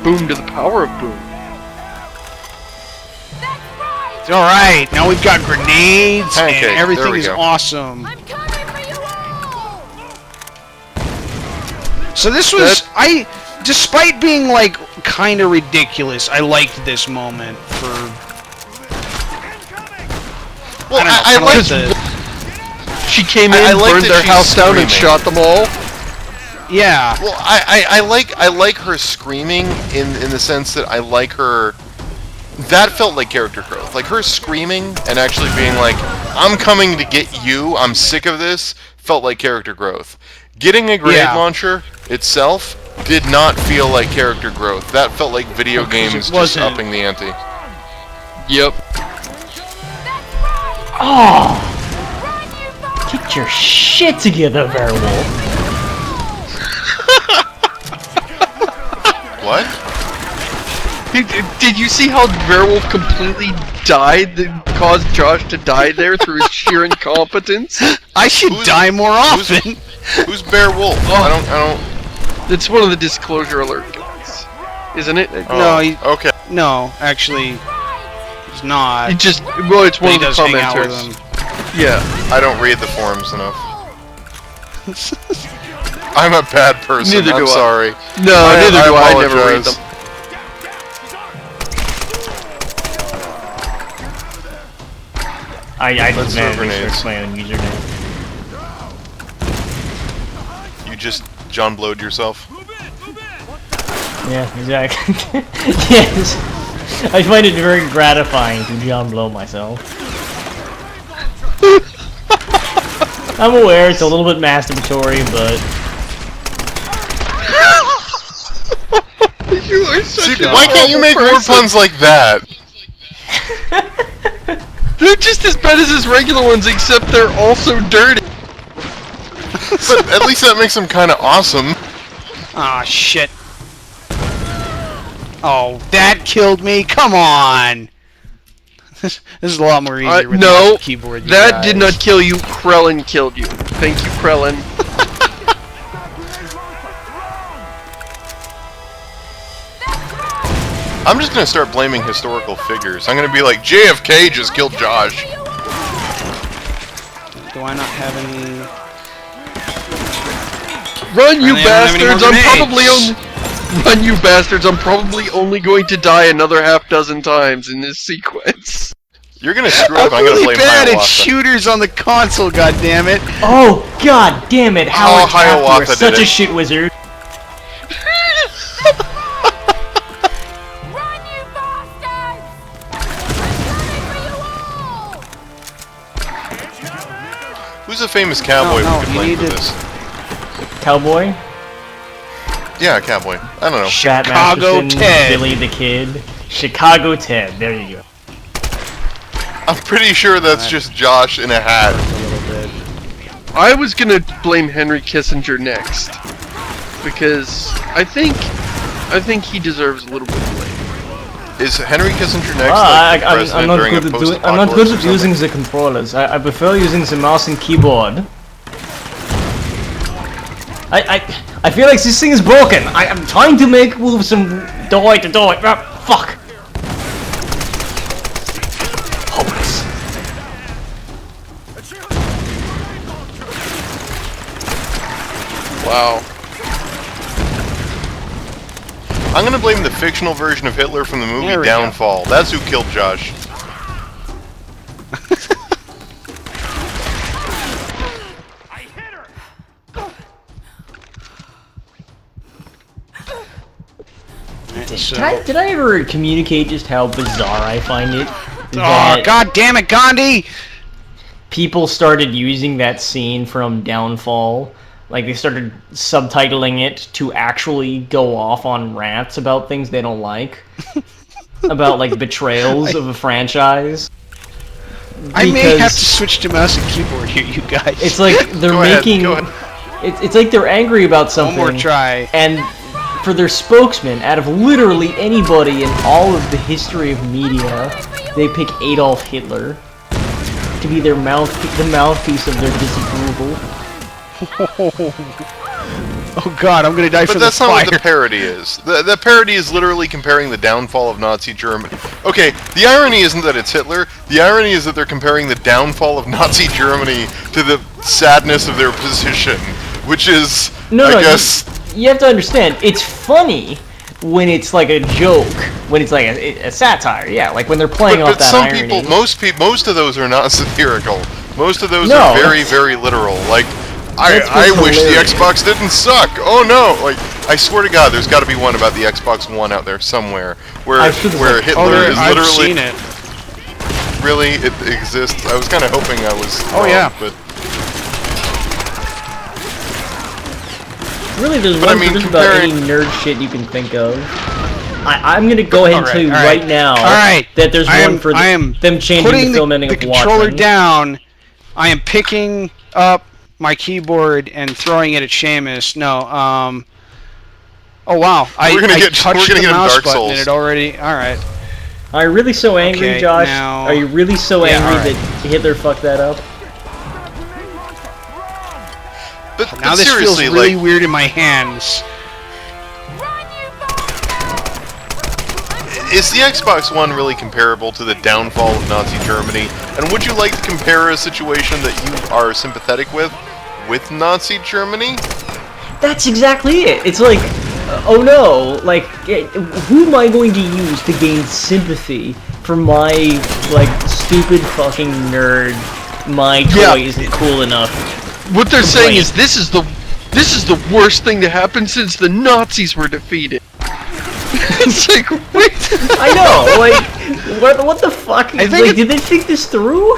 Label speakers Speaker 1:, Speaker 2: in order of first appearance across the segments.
Speaker 1: boom to the power of boom.
Speaker 2: Alright, now we've got grenades
Speaker 3: Pancake,
Speaker 2: and everything
Speaker 3: there we
Speaker 2: is
Speaker 3: go.
Speaker 2: awesome. So this was, despite being like kinda ridiculous, I liked this moment for...
Speaker 3: Well,
Speaker 2: I
Speaker 3: liked
Speaker 1: She came in,
Speaker 3: I like
Speaker 1: burned
Speaker 3: that
Speaker 1: their
Speaker 3: she's
Speaker 1: house down, and
Speaker 3: screaming.
Speaker 1: shot them all.
Speaker 2: Yeah.
Speaker 3: Well, I like her screaming in the sense that I like her. That felt like character growth. Like her screaming and actually being like, "I'm coming to get you. I'm sick of this." Felt like character growth. Getting a grenade launcher itself did not feel like character growth. That felt like video games just upping the ante.
Speaker 1: Yep.
Speaker 4: Oh! Get your shit together, Werewolf.
Speaker 3: What?
Speaker 1: Did you see how Werewolf completely died and caused Josh to die there through his sheer incompetence?
Speaker 2: I should die more often!
Speaker 3: Who's Bear Wolf?
Speaker 1: Oh.
Speaker 3: I don't...
Speaker 1: It's one of the disclosure alert guys, isn't it?
Speaker 2: No,
Speaker 3: okay.
Speaker 2: No, actually, he's not.
Speaker 1: It just, well, it's one of the
Speaker 2: hang out with
Speaker 1: commenters.
Speaker 2: him.
Speaker 1: Yeah.
Speaker 3: I don't read the forums enough. I'm a bad person.
Speaker 1: Neither do
Speaker 3: I'm
Speaker 1: I.
Speaker 3: sorry.
Speaker 1: No, neither do I. I never read
Speaker 3: apologize.
Speaker 1: them.
Speaker 4: I
Speaker 3: Let's
Speaker 4: just
Speaker 3: throw
Speaker 4: managed to
Speaker 3: grenades.
Speaker 4: search my own username.
Speaker 3: You just John Blowed yourself.
Speaker 4: Yeah, exactly. Yes. I find it very gratifying to John Blow myself. I'm aware it's a little bit masturbatory, but...
Speaker 1: You are such a
Speaker 3: Why can't you make more
Speaker 1: person.
Speaker 3: puns like that?
Speaker 1: They're just as bad as his regular ones, except they're also dirty.
Speaker 3: But at least that makes them kind of awesome.
Speaker 2: Ah, shit. Oh, that killed me. Come on. This is a lot more easier with
Speaker 1: no,
Speaker 2: the keyboard. You
Speaker 1: that
Speaker 2: guys.
Speaker 1: did not kill you. Krellin killed you. Thank you, Krellin.
Speaker 3: I'm just gonna start blaming historical figures. I'm gonna be like, JFK just killed Josh.
Speaker 2: Do I not have any?
Speaker 1: Run, you
Speaker 2: Apparently I don't have any
Speaker 1: bastards!
Speaker 2: more
Speaker 1: I'm probably
Speaker 2: grenades.
Speaker 1: only. Run, you bastards! I'm probably only going to die another half dozen times in this sequence.
Speaker 3: You're gonna screw up.
Speaker 2: I'm
Speaker 3: I'm gonna
Speaker 2: really
Speaker 3: blame
Speaker 2: bad at
Speaker 3: Hiawatha.
Speaker 2: shooters on the console. God damn it!
Speaker 4: Oh, god damn it, Howard Taft, you are
Speaker 3: Hiawatha did
Speaker 4: such a
Speaker 3: it.
Speaker 4: shit wizard.
Speaker 3: Who's a famous cowboy
Speaker 2: No,
Speaker 3: we could
Speaker 2: you
Speaker 3: blame
Speaker 2: need
Speaker 3: for
Speaker 2: to-
Speaker 3: this?
Speaker 4: Cowboy?
Speaker 3: Yeah, cowboy. I don't know.
Speaker 4: Shat
Speaker 2: Chicago
Speaker 4: Masterson,
Speaker 2: Ted.
Speaker 4: Billy the Kid. Chicago Ted, there you go.
Speaker 3: I'm pretty sure that's just Josh in a hat.
Speaker 1: I was gonna blame Henry Kissinger next because I think he deserves a little bit of blame.
Speaker 3: Is Henry Kissinger next?
Speaker 4: Ah,
Speaker 3: like the president
Speaker 4: I'm not
Speaker 3: during a
Speaker 4: good at doing. I'm not good
Speaker 3: post-apocalypse
Speaker 4: at
Speaker 3: or
Speaker 4: using
Speaker 3: something?
Speaker 4: the controllers. I prefer using the mouse and keyboard. I feel like this thing is broken. I'm trying to make move some die to die. Fuck. Hopeless.
Speaker 1: Wow.
Speaker 3: I'm gonna blame the fictional version of Hitler from the
Speaker 2: There
Speaker 3: movie
Speaker 2: we
Speaker 3: Downfall. That's who killed Josh.
Speaker 4: Did I ever communicate just how bizarre I find it?
Speaker 2: Oh,
Speaker 4: That
Speaker 2: God damn it, Gandhi!
Speaker 4: people started using that scene from Downfall. Like, they started subtitling it to actually go off on rants about things they don't like. About, like, betrayals of a franchise.
Speaker 2: I may have
Speaker 4: Because
Speaker 2: to switch to mouse and keyboard here, you guys.
Speaker 4: it's like they're
Speaker 3: Go ahead,
Speaker 4: making...
Speaker 3: go ahead.
Speaker 4: It's like they're angry about
Speaker 2: One
Speaker 4: something.
Speaker 2: more try.
Speaker 4: And for their spokesman, out of literally anybody in all of the history of media, they pick Adolf Hitler to be their the mouthpiece of their disapproval.
Speaker 2: Oh God, I'm gonna die
Speaker 3: But
Speaker 2: for
Speaker 3: that's
Speaker 2: the
Speaker 3: not
Speaker 2: fire.
Speaker 3: what the parody is. The parody is literally comparing the downfall of Nazi Germany. Okay, the irony isn't that it's Hitler. The irony is that they're comparing the downfall of Nazi Germany to the sadness of their position, which is, I guess...
Speaker 4: You have to understand, it's funny when it's like a joke, when it's like a satire, yeah, like when they're playing off
Speaker 3: But
Speaker 4: that
Speaker 3: some
Speaker 4: irony.
Speaker 3: people, most of those are not satirical. Most of those are very, very literal. Like, I wish the Xbox didn't suck. Oh no! Like, I swear to God, there's got to be one about the Xbox One out there somewhere where Hitler is
Speaker 2: I've
Speaker 3: literally.
Speaker 2: seen it.
Speaker 3: Really, it exists. I was kind of hoping I was.
Speaker 2: Oh
Speaker 3: wrong,
Speaker 2: yeah.
Speaker 3: But
Speaker 4: Really, there's
Speaker 3: But I
Speaker 4: one
Speaker 3: mean,
Speaker 4: for just about
Speaker 3: comparing-
Speaker 4: any nerd shit you can think of. I'm gonna go ahead and tell you
Speaker 2: Alright,
Speaker 4: right now
Speaker 2: alright.
Speaker 4: that there's one for them changing
Speaker 2: putting
Speaker 4: the film ending
Speaker 2: the
Speaker 4: of
Speaker 2: controller
Speaker 4: Watchmen.
Speaker 2: down. I am picking up my keyboard and throwing it at Seamus. No, oh wow!
Speaker 3: We're gonna
Speaker 2: I
Speaker 3: get-
Speaker 2: touched
Speaker 3: we're gonna
Speaker 2: the
Speaker 3: get him
Speaker 2: mouse
Speaker 3: Dark
Speaker 2: button
Speaker 3: Souls.
Speaker 2: and it already. All right.
Speaker 4: Are you really so angry,
Speaker 2: Okay,
Speaker 4: Josh?
Speaker 2: now-
Speaker 4: Are you really so
Speaker 2: Yeah,
Speaker 4: angry
Speaker 2: alright.
Speaker 4: that Hitler fucked that up?
Speaker 3: but
Speaker 2: Now this feels
Speaker 3: seriously,
Speaker 2: really
Speaker 3: like,
Speaker 2: weird in my hands.
Speaker 3: is the Xbox One really comparable to the downfall of Nazi Germany? And would you like to compare a situation that you are sympathetic with Nazi Germany?
Speaker 4: That's exactly it. It's like, oh no, like, who am I going to use to gain sympathy for my, like, stupid fucking nerd, my toy isn't cool enough?
Speaker 1: What they're saying is this is the worst thing to happen since the Nazis were defeated. It's like, wait.
Speaker 4: I know, like, what the fuck?
Speaker 2: I think
Speaker 4: Like, did they think this through?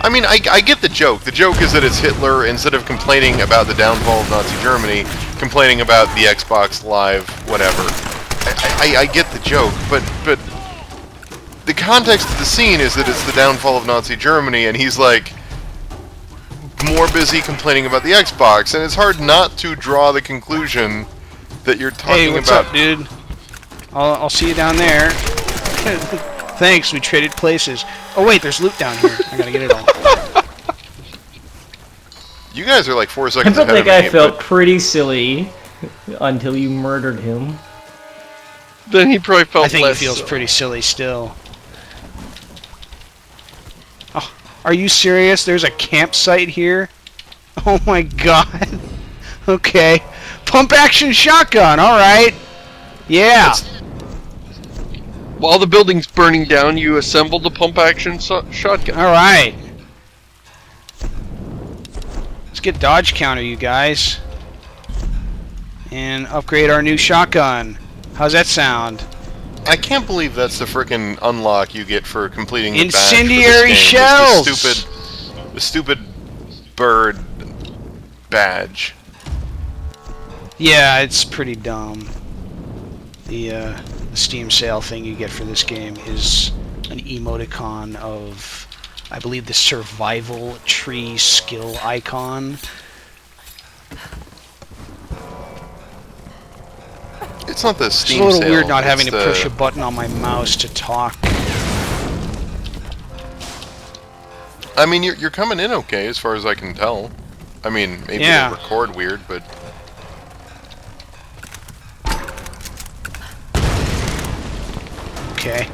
Speaker 3: I mean, I get the joke. The joke is that it's Hitler, instead of complaining about the downfall of Nazi Germany, complaining about the Xbox Live, whatever. I get the joke, but the context of the scene is that it's the downfall of Nazi Germany, and he's like more busy complaining about the Xbox, and it's hard not to draw the conclusion that you're talking
Speaker 2: Hey, what's
Speaker 3: about.
Speaker 2: up, dude? I'll see you down there. Thanks, we traded places. Oh wait, there's loot down here. I gotta get it all.
Speaker 3: You guys are like 4
Speaker 4: I
Speaker 3: seconds
Speaker 4: felt
Speaker 3: ahead
Speaker 4: like
Speaker 3: of me.
Speaker 4: I felt pretty silly until you murdered him.
Speaker 1: Then he probably felt
Speaker 2: I think he
Speaker 1: less
Speaker 2: feels
Speaker 1: so.
Speaker 2: pretty silly still. Oh, are you serious? There's a campsite here? Oh my god. Okay. Pump action shotgun, alright. Yeah.
Speaker 1: While the building's burning down, you assemble the pump-action shotgun.
Speaker 2: Alright. Let's get dodge counter, you guys. And upgrade our new shotgun. How's that sound?
Speaker 3: I can't believe that's the frickin' unlock you get for completing the badge for this
Speaker 2: Incendiary
Speaker 3: game, is
Speaker 2: shells!
Speaker 3: The stupid bird badge.
Speaker 2: Yeah, it's pretty dumb. The Steam sale thing you get for this game is an emoticon of, I believe, the survival tree skill icon.
Speaker 3: It's not the
Speaker 2: It's
Speaker 3: Steam
Speaker 2: a little
Speaker 3: sale,
Speaker 2: weird not having
Speaker 3: it's
Speaker 2: to push a button on my mouse to talk.
Speaker 3: I mean, you're coming in okay, as far as I can tell. I mean, maybe
Speaker 2: Yeah.
Speaker 3: they record weird, but...
Speaker 2: Okay.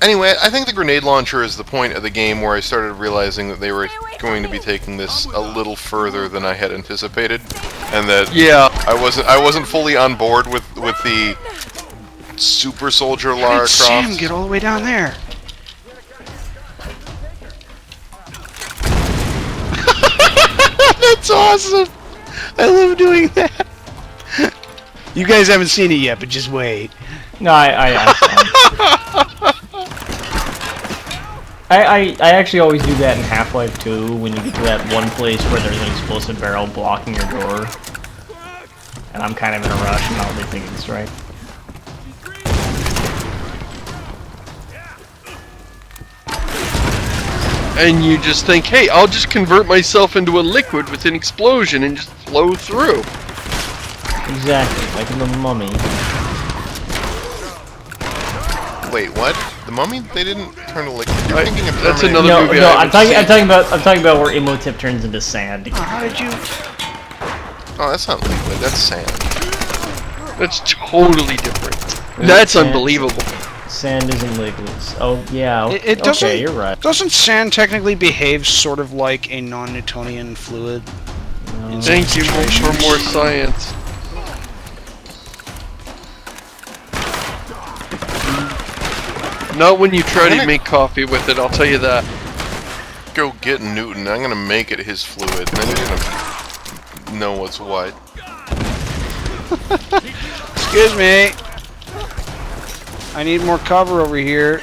Speaker 3: Anyway, I think the grenade launcher is the point of the game where I started realizing that they were going to be taking this a little further than I had anticipated, and that I wasn't fully on board with the super soldier Lara
Speaker 2: How did Sam
Speaker 3: Croft.
Speaker 2: get all the way down there? That's awesome! I love doing that! You guys haven't seen it yet, but just wait.
Speaker 4: No, I actually always do that in Half-Life 2 when you get to that one place where there's an explosive barrel blocking your door. And I'm kind of in a rush and not really thinking straight.
Speaker 1: And you just think, hey, I'll just convert myself into a liquid with an explosion and just flow through.
Speaker 4: Exactly, like in The Mummy.
Speaker 3: Wait, what? The Mummy, they didn't turn to liquid. You're thinking of
Speaker 1: that's
Speaker 3: Terminator.
Speaker 1: another movie I
Speaker 4: I'm talking about where Imhotep turns into sand.
Speaker 2: How did you...
Speaker 3: Oh, that's not liquid. That's sand.
Speaker 1: That's totally different. That's unbelievable.
Speaker 4: Sand isn't liquids. Oh yeah.
Speaker 2: It doesn't,
Speaker 4: okay, you're right.
Speaker 2: Doesn't sand technically behave sort of like a non-Newtonian fluid?
Speaker 4: No.
Speaker 1: Thank you for more science. Not when you try to make coffee with it, I'll tell you that.
Speaker 3: Go get Newton. I'm gonna make it his fluid, and then you're gonna know what's what.
Speaker 2: Excuse me. I need more cover over here.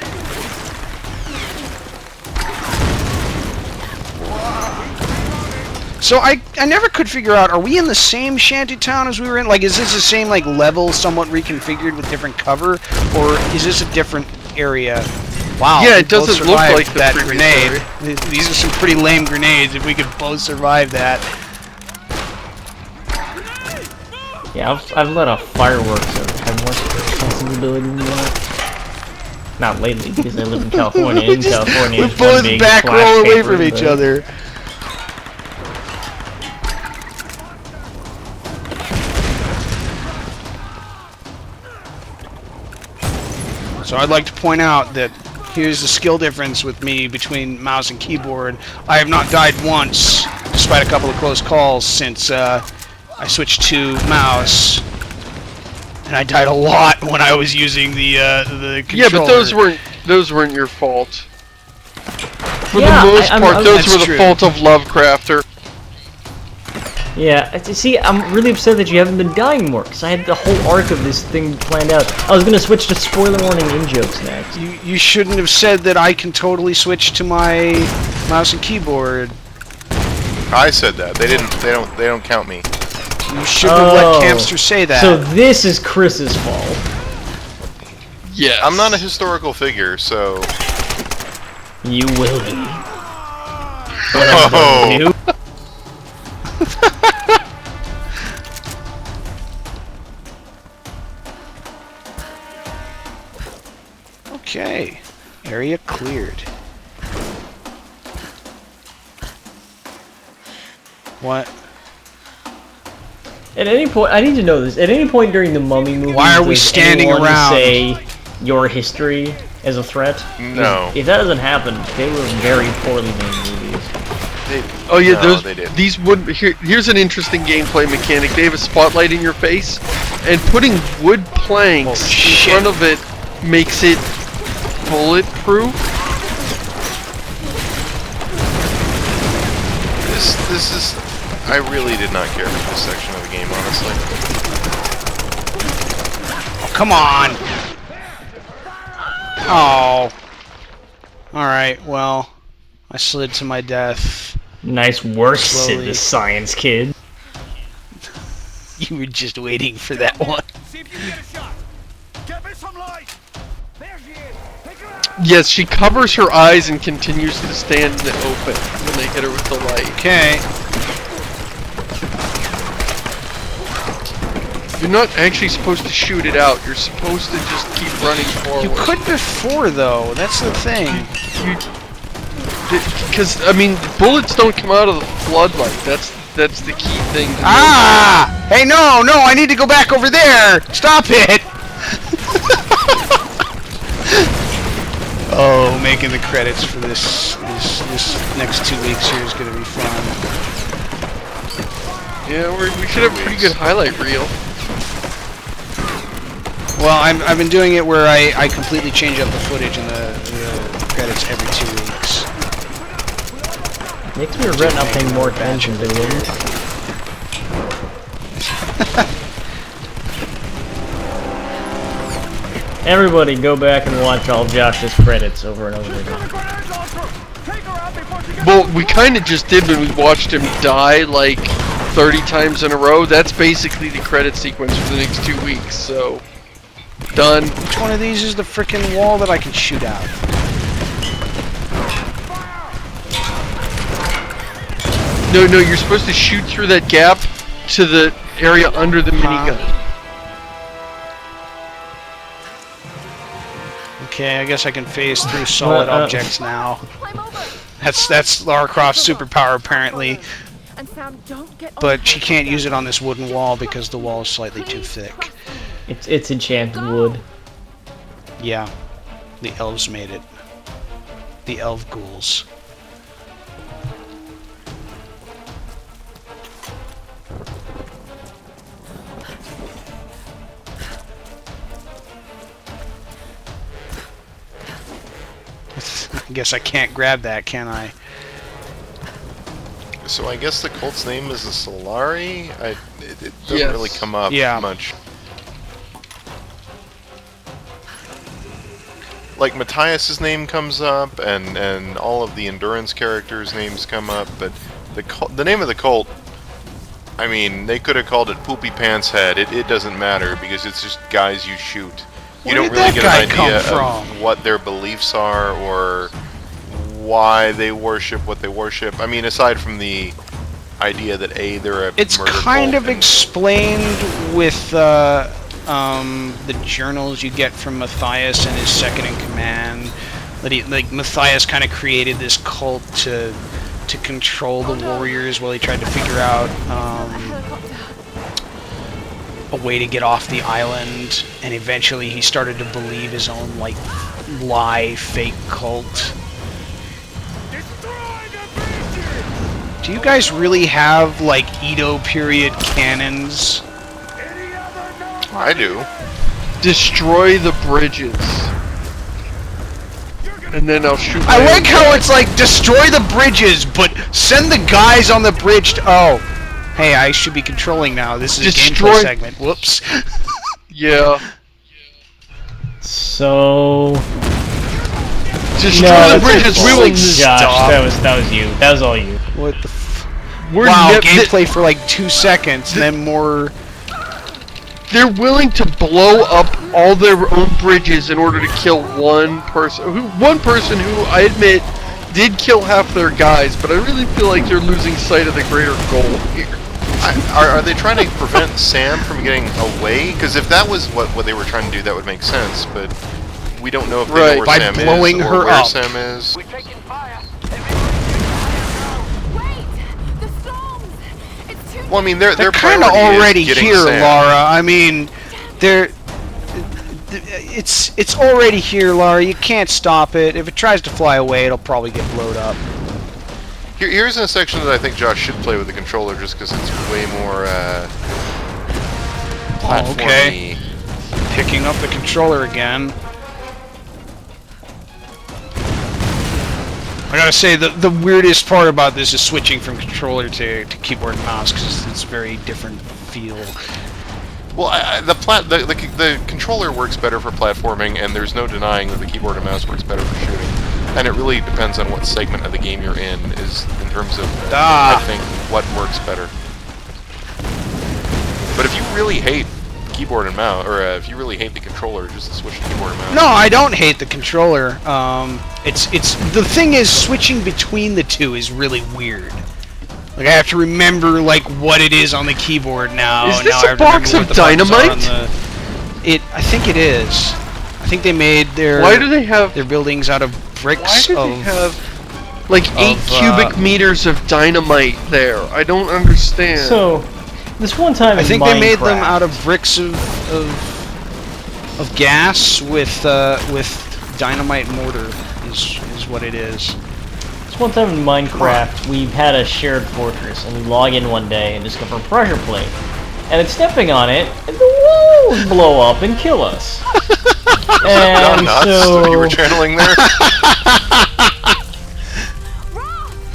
Speaker 2: So I never could figure out, are we in the same shantytown as we were in? Like, is this the same, like, level, somewhat reconfigured with different cover? Or is this a different area? Wow.
Speaker 1: Yeah,
Speaker 2: we
Speaker 1: it doesn't
Speaker 2: both
Speaker 1: look
Speaker 2: survived
Speaker 1: like the
Speaker 2: that
Speaker 1: previous
Speaker 2: grenade.
Speaker 1: area.
Speaker 2: These are some pretty lame grenades, if we could both survive that.
Speaker 4: Yeah, I've let off fireworks that have more sensibility than that. Not lately, because I live in California. In California,
Speaker 2: We
Speaker 4: it's one
Speaker 2: both
Speaker 4: big
Speaker 2: back
Speaker 4: flash
Speaker 2: roll away
Speaker 4: paper,
Speaker 2: from each
Speaker 4: but-
Speaker 2: other. So I'd like to point out that here's the skill difference with me between mouse and keyboard. I have not died once, despite a couple of close calls, since I switched to mouse. And I died a lot when I was using the controller.
Speaker 1: Yeah, but those weren't your fault. For
Speaker 4: Yeah,
Speaker 1: the most part, those
Speaker 2: that's
Speaker 1: were the
Speaker 2: true.
Speaker 1: fault of Lovecrafter.
Speaker 4: Yeah, see, I'm really upset that you haven't been dying more, because I had the whole arc of this thing planned out. I was gonna switch to spoiler warning in-jokes next.
Speaker 2: You shouldn't have said that I can totally switch to my mouse and keyboard.
Speaker 3: I said that. They didn't. They don't count me.
Speaker 2: You shouldn't have let Campster say that.
Speaker 4: So this is Chris's fault.
Speaker 1: Yes.
Speaker 3: I'm not a historical figure, so.
Speaker 4: You will be. When I'm done with you.
Speaker 2: Okay. Area cleared. What?
Speaker 4: At any point, I need to know this. At any point during the Mummy movie,
Speaker 2: Why are we
Speaker 4: does
Speaker 2: standing
Speaker 4: anyone
Speaker 2: around?
Speaker 4: say your history as a threat?
Speaker 3: No.
Speaker 4: If that doesn't happen, they were very poorly made movies.
Speaker 1: Oh yeah,
Speaker 3: No,
Speaker 1: those
Speaker 3: they didn't.
Speaker 1: these would. Here's an interesting gameplay mechanic. They have a spotlight in your face, and putting wood planks in front of it makes it bulletproof.
Speaker 3: This is. I really did not care for this section of the game, honestly.
Speaker 2: Oh, come on! Oh. Alright, well, I slid to my death.
Speaker 4: Nice work, Sid
Speaker 2: Slowly.
Speaker 4: the Science Kid.
Speaker 2: You were just waiting for that one.
Speaker 1: Yes, she covers her eyes and continues to stand in the open when they hit her with the light.
Speaker 2: Okay.
Speaker 1: You're not actually supposed to shoot it out. You're supposed to just keep running forward.
Speaker 2: You could before, though. That's the thing.
Speaker 1: Because I mean, bullets don't come out of the floodlight. That's the key thing. To
Speaker 2: Ah! Hey, no! I need to go back over there! Stop it! Oh, making the credits for this next 2 weeks here is gonna be fun.
Speaker 1: Yeah, we should have a pretty good highlight reel.
Speaker 2: Well, I've been doing it where I completely change up the footage and the credits every 2 weeks.
Speaker 4: Makes me regret not paying more attention to them. Everybody go back and watch all Josh's credits over and over again.
Speaker 1: Well, we kind of just did when we watched him die like 30 times in a row. That's basically the credit sequence for the next 2 weeks, so... Done.
Speaker 2: Which one of these is the frickin' wall that I can shoot out?
Speaker 1: No, you're supposed to shoot through that gap to the area under the minigun.
Speaker 2: Okay, I guess I can phase through solid objects now. That's Lara Croft's superpower, apparently. But she can't use it on this wooden wall because the wall is slightly too thick.
Speaker 4: It's enchanted wood.
Speaker 2: Yeah, the elves made it. The elf ghouls. I guess I can't grab that, can I?
Speaker 3: So I guess the cult's name is the Solari? It doesn't really come up much. Like, Matthias's name comes up, and all of the Endurance characters' names come up, but the name of the cult, I mean, they could have called it Poopy Pants Head. It doesn't matter, because it's just guys you shoot. You don't really get an idea of what their beliefs are, or why they worship what they worship. I mean, aside from the idea that they're a
Speaker 2: it's
Speaker 3: murder
Speaker 2: kind
Speaker 3: cult
Speaker 2: of explained with the journals you get from Matthias and his second in command. That like Matthias kind of created this cult to control the warriors while he tried to figure out a way to get off the island, and eventually he started to believe his own like fake cult. Do you guys really have like Edo period cannons?
Speaker 3: I do.
Speaker 1: Destroy the bridges. And then I'll shoot.
Speaker 2: I like how it's like destroy the bridges, but send the guys on the bridge to. Oh, hey, I should be controlling now. This is a gameplay segment. Whoops.
Speaker 1: Yeah.
Speaker 4: So.
Speaker 1: Destroy the bridges. We will
Speaker 4: stop. That was you. That was all you.
Speaker 2: What the? Wow, gameplay for like 2 seconds, and then more.
Speaker 1: They're willing to blow up all their own bridges in order to kill one person. One person who, I admit, did kill half their guys, but I really feel like they're losing sight of the greater goal here.
Speaker 3: Are they trying to prevent Sam from getting away? Because if that was what they were trying to do, that would make sense, but we don't know if they know where Sam is or where Sam is. Well, I mean, they're
Speaker 2: kind of already here, Sam. Lara. I mean, it's already here, Lara. You can't stop it. If it tries to fly away, it'll probably get blowed up.
Speaker 3: Here's a section that I think Josh should play with the controller, just because it's way more platformy.
Speaker 2: Okay. Picking up the controller again. I gotta say, the weirdest part about this is switching from controller to keyboard and mouse, because it's a very different feel.
Speaker 3: Well, the controller works better for platforming, and there's no denying that the keyboard and mouse works better for shooting. And it really depends on what segment of the game you're in terms of, I think, what works better. But if you really hate keyboard and mouse, or if you really hate the controller, just switch to keyboard and mouse.
Speaker 2: No, I don't hate the controller. It's the thing is, switching between the two is really weird. Like, I have to remember like what it is on the keyboard now.
Speaker 1: Is this a box of dynamite?
Speaker 2: I think it is. I think they made their.
Speaker 1: Why do they have
Speaker 2: their buildings out of bricks?
Speaker 1: Why do they have like 8 cubic meters of dynamite there? I don't understand.
Speaker 4: So, this one time
Speaker 2: I think they made them out of bricks of gas with dynamite mortar is what it is.
Speaker 4: This one time in Minecraft, we had a shared fortress, and we log in one day and discover a pressure plate, and it's stepping on it, and the walls blow up and kill us. And
Speaker 3: so you were channeling there.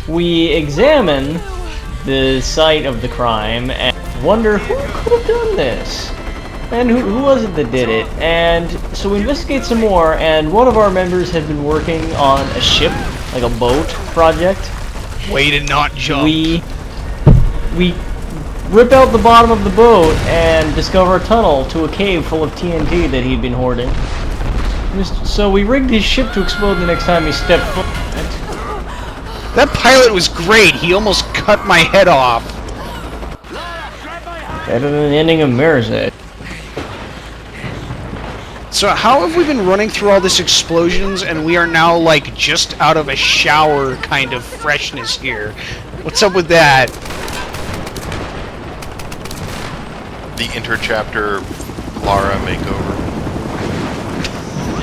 Speaker 4: We examine the site of the crime and wonder who could have done this, and who was it that did it. And so we investigate some more, and one of our members had been working on a ship, like a boat project.
Speaker 2: Way to not jump.
Speaker 4: We rip out the bottom of the boat and discover a tunnel to a cave full of TNT that he'd been hoarding. So we rigged his ship to explode the next time he stepped foot in it.
Speaker 2: That pilot was great. He almost cut my head off.
Speaker 4: Better than the ending of Mirror's Edge.
Speaker 2: So how have we been running through all this explosions and we are now like just out of a shower kind of freshness here? What's up with that?
Speaker 3: The interchapter Lara makeover.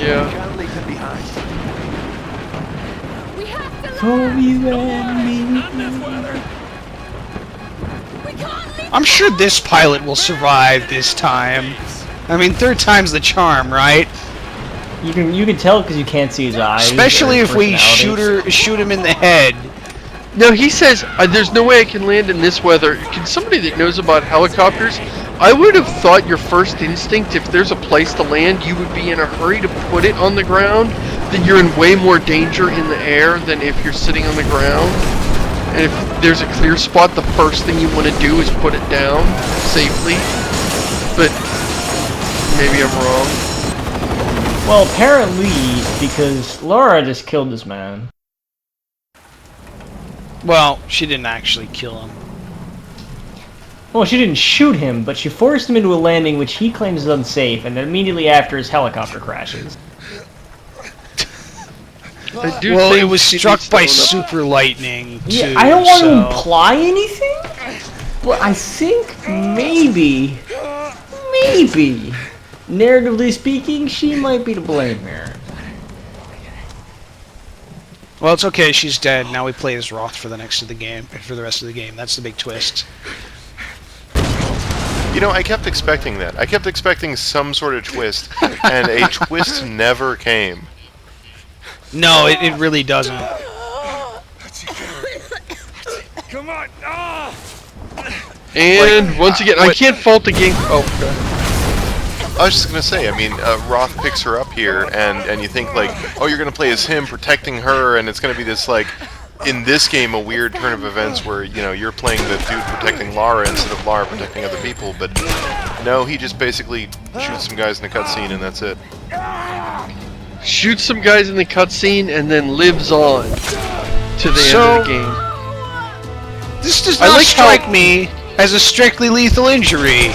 Speaker 1: Yeah.
Speaker 4: For you and me.
Speaker 2: I'm sure this pilot will survive this time. I mean, third time's the charm, right?
Speaker 4: You can tell because you can't see his eyes.
Speaker 2: Especially
Speaker 4: or
Speaker 2: if we
Speaker 4: personality.
Speaker 2: shoot him in the head.
Speaker 1: No, he says, there's no way I can land in this weather. Can somebody that knows about helicopters, I would have thought your first instinct, if there's a place to land, you would be in a hurry to put it on the ground, that you're in way more danger in the air than if you're sitting on the ground. And if there's a clear spot, the first thing you want to do is put it down safely. But maybe I'm wrong.
Speaker 4: Well, apparently, because Laura just killed this man.
Speaker 2: Well, she didn't actually kill him.
Speaker 4: Well, she didn't shoot him, but she forced him into a landing which he claims is unsafe, and then immediately after his helicopter crashes.
Speaker 1: I do
Speaker 2: Well,
Speaker 1: think
Speaker 2: it was
Speaker 1: she
Speaker 2: struck
Speaker 1: needs to
Speaker 2: by
Speaker 1: own up.
Speaker 2: super lightning, too.
Speaker 4: Yeah, I don't want to
Speaker 2: so-
Speaker 4: imply anything, but I think maybe, narratively speaking, she might be to blame here.
Speaker 2: Well, it's okay. She's dead. Now we play as Roth for the rest of the game. That's the big twist.
Speaker 3: You know, I kept expecting that. I kept expecting some sort of twist, and a twist never came.
Speaker 2: No, it really doesn't.
Speaker 5: Come on!
Speaker 1: And once again, I can't fault the game. Oh, okay.
Speaker 3: I was just gonna say, I mean, Roth picks her up here, and you think like, oh, you're gonna play as him protecting her, and it's gonna be this like, in this game, a weird turn of events where you know you're playing the dude protecting Lara instead of Lara protecting other people. But no, he just basically shoots some guys in the cutscene, and that's it.
Speaker 1: Shoots some guys in the cutscene and then lives on to the end of the game.
Speaker 2: This does
Speaker 1: I
Speaker 2: not
Speaker 1: like how-
Speaker 2: strike me as a strictly lethal injury.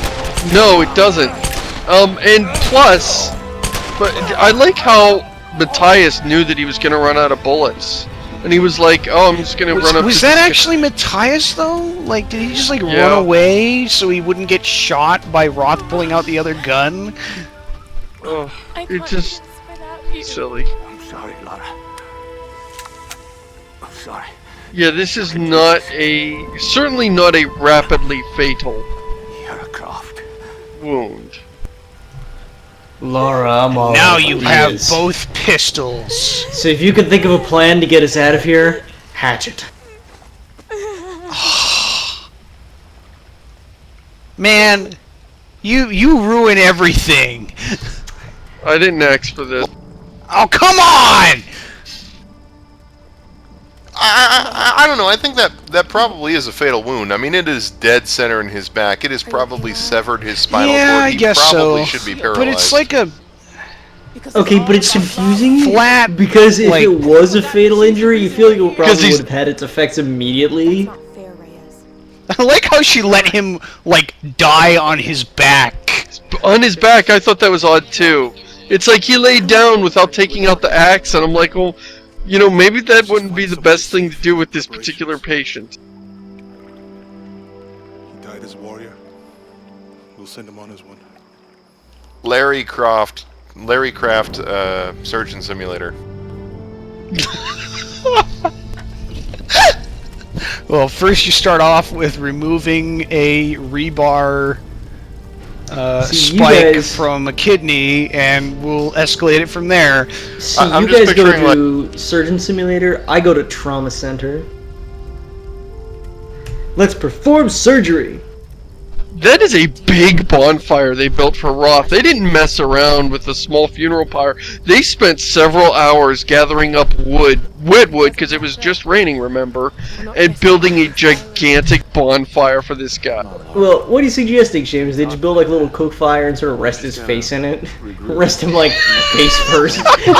Speaker 1: No, it doesn't. And plus, but I like how Matthias knew that he was going to run out of bullets. And he was like, oh, I'm just going to run up
Speaker 2: Was
Speaker 1: to
Speaker 2: that
Speaker 1: this guy.
Speaker 2: actually Matthias, though? Like, did he just, like,
Speaker 1: Yeah.
Speaker 2: run away so he wouldn't get shot by Roth pulling out the other gun?
Speaker 1: Oh,
Speaker 6: I
Speaker 1: it
Speaker 6: can't
Speaker 1: just
Speaker 6: do this without you.
Speaker 1: silly.
Speaker 5: I'm sorry, Lara. I'm sorry.
Speaker 1: Yeah, this is not certainly not a rapidly fatal
Speaker 5: You're a Croft.
Speaker 1: wound.
Speaker 4: Laura, I'm all
Speaker 2: Now
Speaker 4: out
Speaker 2: you
Speaker 4: for
Speaker 2: have
Speaker 4: this.
Speaker 2: both pistols.
Speaker 4: So if you could think of a plan to get us out of here, hatch it.
Speaker 2: Man, you ruin everything.
Speaker 1: I didn't ask for this.
Speaker 2: Oh, come on!
Speaker 3: I don't know. I think that probably is a fatal wound. I mean, it is dead center in his back. It has probably severed his spinal
Speaker 2: Yeah,
Speaker 3: cord.
Speaker 2: I
Speaker 3: He
Speaker 2: guess
Speaker 3: probably
Speaker 2: so.
Speaker 3: should be paralyzed.
Speaker 2: But it's like a
Speaker 4: Okay, but it's confusing
Speaker 2: flat,
Speaker 4: because if
Speaker 2: like-
Speaker 4: it was a fatal injury, you feel like it probably
Speaker 1: he's-
Speaker 4: would have had its effects immediately.
Speaker 6: Not fair, Reyes.
Speaker 2: I like how she let him, like, die on his back.
Speaker 1: On his back, I thought that was odd too. It's like he laid down without taking out the axe, and I'm like, well, you know, maybe that wouldn't be the best thing to do with this particular patient.
Speaker 7: He died as a warrior. We'll send him on as one.
Speaker 3: Larry Craft, Surgeon Simulator.
Speaker 2: Well, first you start off with removing a rebar
Speaker 4: See, you
Speaker 2: spike
Speaker 4: guys-
Speaker 2: from a kidney, and we'll escalate it from there.
Speaker 4: See,
Speaker 3: I'm
Speaker 4: you
Speaker 3: just
Speaker 4: guys go
Speaker 3: picturing,
Speaker 4: to Surgeon Simulator, I go to Trauma Center. Let's perform surgery!
Speaker 1: That is a big bonfire they built for Roth. They didn't mess around with the small funeral pyre. They spent several hours gathering up wet wood, because it was just raining, remember, and building a gigantic bonfire for this guy.
Speaker 4: Well, what are you suggesting, James? They just build like a little cook fire and sort of rest his face in it? Rest him like face first?
Speaker 6: You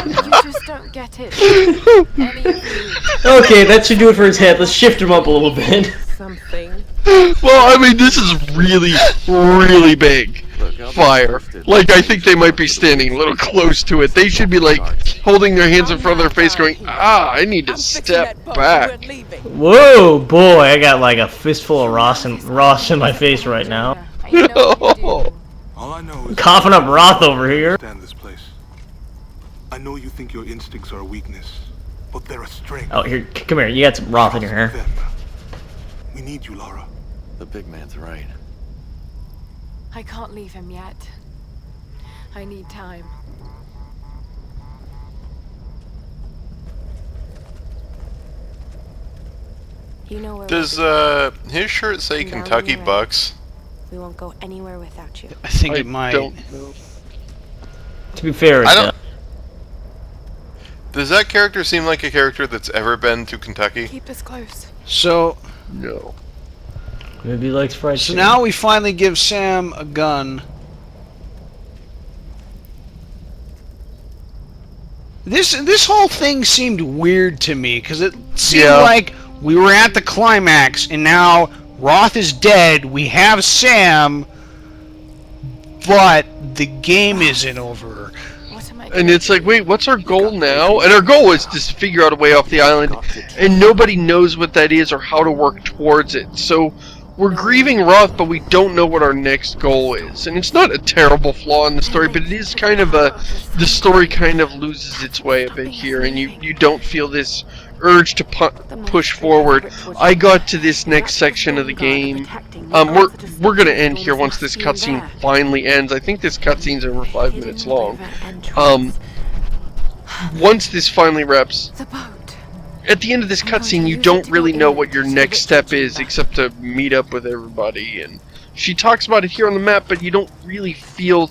Speaker 6: just don't get it. Any of you,
Speaker 4: Okay, that should do it for his head. Let's shift him up a little bit.
Speaker 6: something.
Speaker 1: Well, I mean, this is really, really big fire. Like, I think they might be standing a little close to it. They should be, like, holding their hands in front of their face going, I need to step back.
Speaker 4: Whoa, boy, I got like a fistful of Ross in my face right now.
Speaker 6: I know what you do.
Speaker 7: All I know is
Speaker 4: Coughing up Roth over here.
Speaker 7: understand this place. I know you think your instincts are a weakness, but they're a strength.
Speaker 4: Oh, here, come here. You got some Roth in your hair.
Speaker 7: We need you, Lara.
Speaker 5: The big man's right.
Speaker 6: I can't leave him yet. I need time.
Speaker 8: You know where
Speaker 3: Does his shirt say
Speaker 8: Down
Speaker 3: Kentucky
Speaker 8: when you're
Speaker 3: Bucks?
Speaker 8: we won't go anywhere without you.
Speaker 2: I think
Speaker 1: I
Speaker 2: it might.
Speaker 1: don't know.
Speaker 4: To be fair,
Speaker 3: I don't. Does that character seem like a character that's ever been to Kentucky?
Speaker 6: Keep us close.
Speaker 2: So
Speaker 1: No.
Speaker 4: maybe he likes fried
Speaker 2: so
Speaker 4: chicken.
Speaker 2: now we finally give Sam a gun. This whole thing seemed weird to me because it seemed
Speaker 1: Yeah.
Speaker 2: like we were at the climax and now Roth is dead. We have Sam, but the game isn't over.
Speaker 6: What am I
Speaker 1: And it's like, wait, what's our goal now? And our goal is to figure out a way off the island, and nobody knows what that is or how to work towards it. So we're grieving Roth, but we don't know what our next goal is. And it's not a terrible flaw in the story, but it is kind of the story kind of loses its way a bit here, and you don't feel this urge to push forward. I got to this next section of the game. We're gonna end here once this cutscene finally ends. I think this cutscene's over 5 minutes long. Once this finally wraps,
Speaker 6: The boat.
Speaker 1: at the end of this cutscene, you don't really know what your next step is, except to meet up with everybody. And she talks about it here on the map, but you don't really feel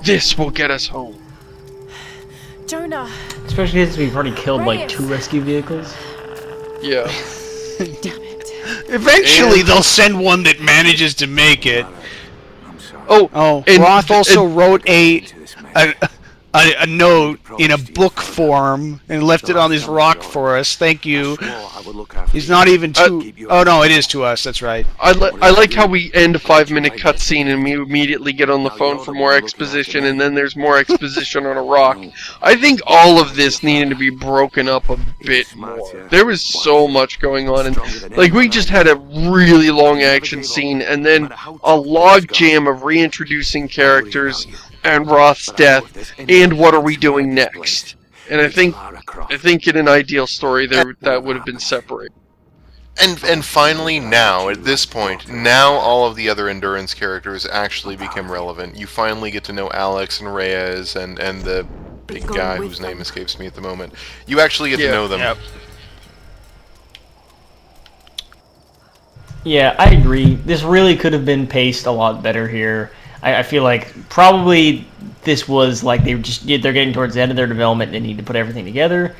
Speaker 1: this will get us home.
Speaker 6: Jonah.
Speaker 4: Especially since we've already killed like 2 rescue vehicles.
Speaker 1: Yeah.
Speaker 6: Damn it.
Speaker 2: Eventually, they'll send one that manages to make it.
Speaker 5: I'm sorry.
Speaker 2: Oh,
Speaker 1: And-
Speaker 2: Roth also wrote a note in a book form and left it on this rock for us. Thank you.
Speaker 5: I would look after
Speaker 2: He's
Speaker 5: you.
Speaker 2: not even to. Oh no, it is to us. That's right.
Speaker 1: I like how we end a 5-minute cutscene and we immediately get on the phone for more exposition, and then there's more exposition on a rock. I think all of this needed to be broken up a bit more. There was so much going on, and like we just had a really long action scene, and then a log jam of reintroducing characters and Roth's death, and what are we doing next? And I think in an ideal story there that would have been separated.
Speaker 3: And finally, now, at this point, now all of the other Endurance characters actually become relevant. You finally get to know Alex and Reyes and the big guy whose name escapes me at the moment. You actually get to know them.
Speaker 2: Yep.
Speaker 4: Yeah, I agree. This really could have been paced a lot better here. I feel like probably this was like they're getting towards the end of their development. They need to put everything together.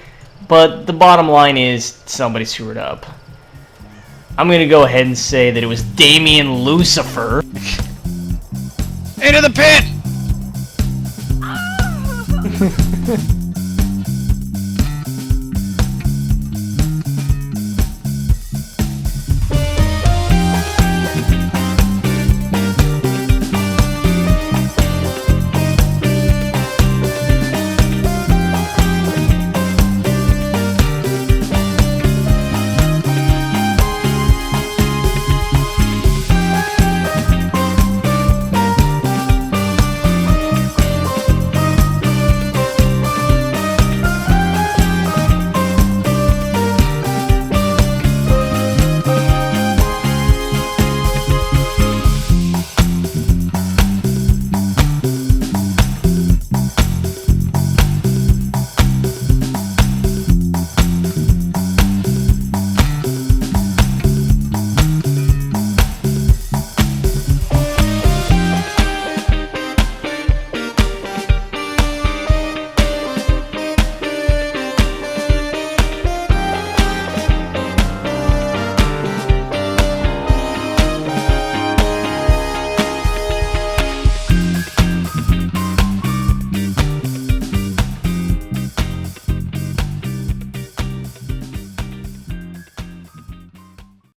Speaker 4: But the bottom line is somebody screwed up. I'm going to go ahead and say that it was Damien Lucifer.
Speaker 2: Into the pit!